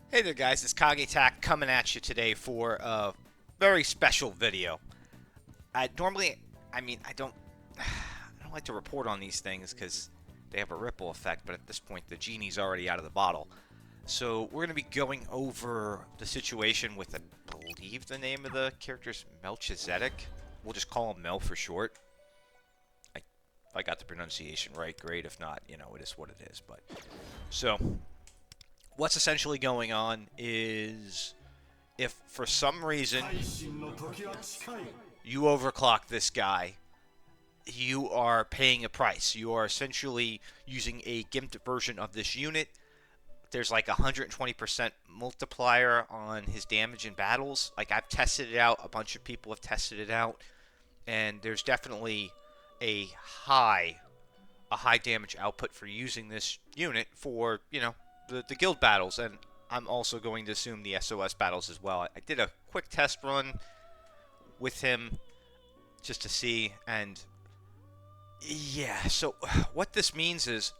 Hey there guys, it's Kagetak coming at you today for a very special video. I normally, I don't, I don't like to report on these things because they have a ripple effect, but at this point the genie's already out of the bottle. So we're going to be going over the situation with, I believe the name of the character's Melchizedek. We'll just call him Mel for short. If I got the pronunciation right, great. If not, it is what it is. But so what's essentially going on is if for some reason you overclock this guy, you are paying a price. You are essentially using a gimped version of this unit. There's like a 120% multiplier on his damage in battles. Like, I've tested it out. A bunch of people have tested it out. And there's definitely a high damage output for using this unit for, the guild battles. And I'm also going to assume the SOS battles as well. I did a quick test run with him just to see, and yeah, so what this means is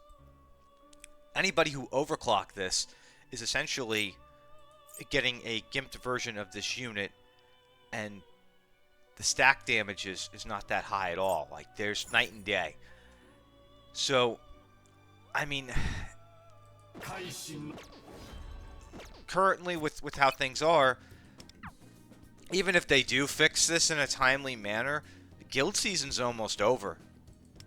anybody who overclock this is essentially getting a gimped version of this unit, and the stack damage is not that high at all. Like, there's night and day. So, currently with how things are, even if they do fix this in a timely manner, the guild season's almost over.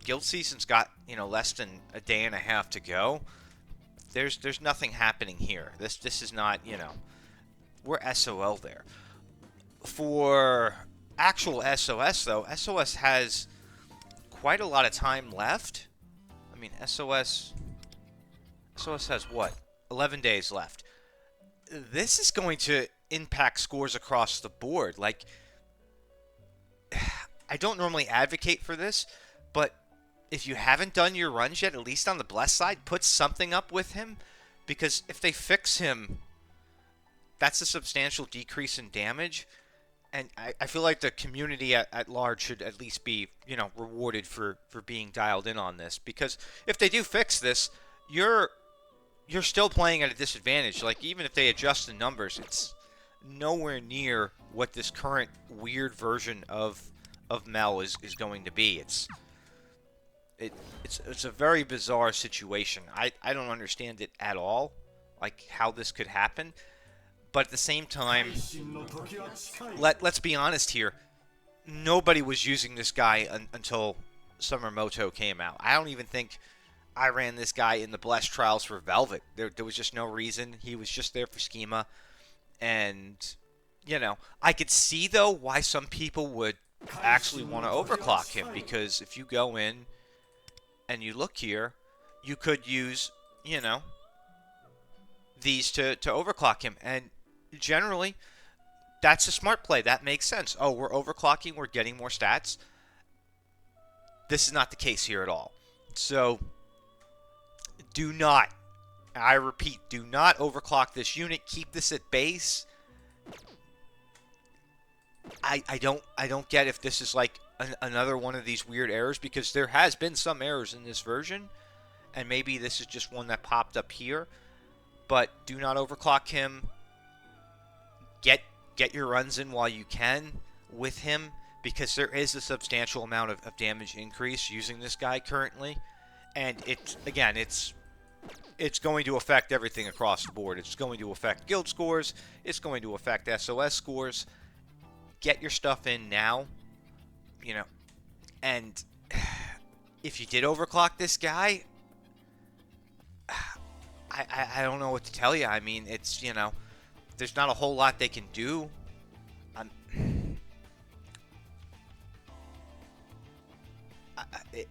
Guild season's got, less than a day and a half to go. There's nothing happening here. This is not, we're SOL there. For actual SOS though, SOS has quite a lot of time left. SOS has what? 11 days left. This is going to impact scores across the board. Like, I don't normally advocate for this, but if you haven't done your runs yet, at least on the blessed side, put something up with him, because if they fix him, that's a substantial decrease in damage, and I feel like the community at large should at least be, rewarded for being dialed in on this, because if they do fix this, you're still playing at a disadvantage. Like, even if they adjust the numbers, it's nowhere near what this current weird version of Mel is going to be. It's a very bizarre situation. I don't understand it at all, like how this could happen. But at the same time, let's be honest here. Nobody was using this guy until Summer Moto came out. I don't even think I ran this guy in the Blessed Trials for Velvet. There was just no reason. He was just there for schema. And, I could see, though, why some people would actually want to overclock him. Because if you go in and you look here, you could use, these to overclock him. And generally, that's a smart play. That makes sense. Oh, we're overclocking. We're getting more stats. This is not the case here at all. So, do not, I repeat, do not overclock this unit. Keep this at base. I don't get if this is like another one of these weird errors, because there has been some errors in this version, and maybe this is just one that popped up here. But do not overclock him. Get your runs in while you can with him, because there is a substantial amount of damage increase using this guy currently, and it's going to affect everything across the board. It's going to affect guild scores. It's going to affect SOS scores. Get your stuff in now, and if you did overclock this guy, I don't know what to tell you. It's, there's not a whole lot they can do.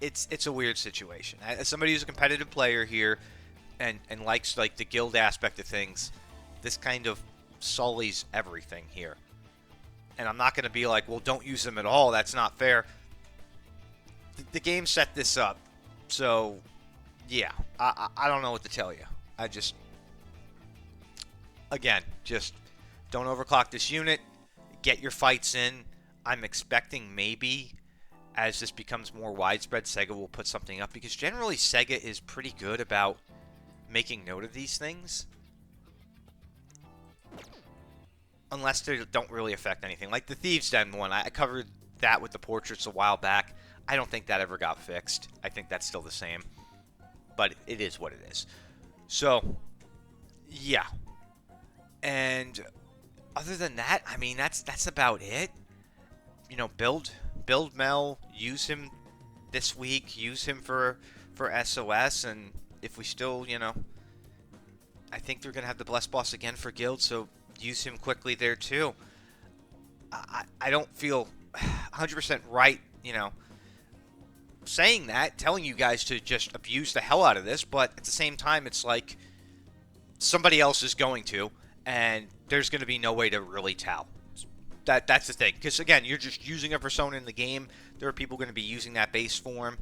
It's a weird situation. As somebody who's a competitive player here and likes, like, the guild aspect of things, this kind of sullies everything here. And I'm not going to be like, well, don't use them at all. That's not fair. The game set this up. So, yeah, I don't know what to tell you. Again, just don't overclock this unit. Get your fights in. I'm expecting maybe, as this becomes more widespread, Sega will put something up, because generally Sega is pretty good about making note of these things. unless they don't really affect anything. Like the Thieves' Den one, I covered that with the portraits a while back. I don't think that ever got fixed. I think that's still the same, but it is what it is. So, yeah. And other than that, I mean, that's about it. Build Mel, use him this week, use him for SOS, and if we still, I think they're gonna have the Blessed Boss again for Guild, so use him quickly there too. I don't feel 100% right, saying that, telling you guys to just abuse the hell out of this, but at the same time, it's like somebody else is going to, and there's going to be no way to really tell. That's the thing, because again, you're just using a persona in the game. There are people going to be using that base form,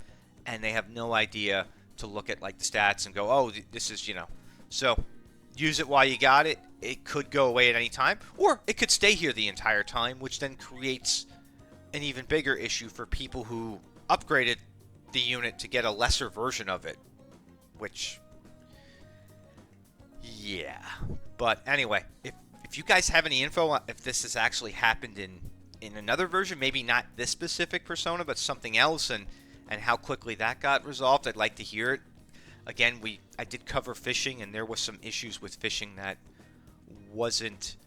and they have no idea to look at like the stats and go, oh, this is So use it while you got it. It could go away at any time, or it could stay here the entire time, which then creates an even bigger issue for people who upgraded the unit to get a lesser version of it, which, yeah. But anyway, if you guys have any info on if this has actually happened in another version, maybe not this specific persona, but something else, and how quickly that got resolved, I'd like to hear it. Again, I did cover fishing, and there was some issues with fishing that wasn't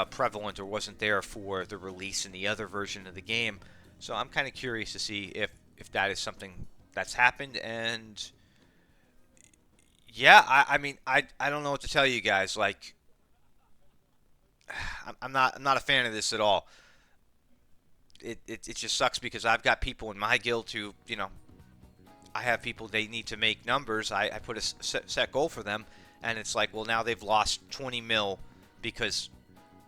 prevalent or wasn't there for the release in the other version of the game. So I'm kind of curious to see if that is something that's happened. And yeah, I mean, I don't know what to tell you guys. Like, I'm not a fan of this at all. It just sucks because I've got people in my guild who, I have people, they need to make numbers. I put a set goal for them, and it's like, well, now they've lost 20 mil because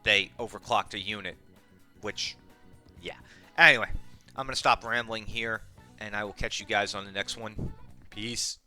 they overclocked a unit, which, yeah. Anyway, I'm going to stop rambling here, and I will catch you guys on the next one. Peace.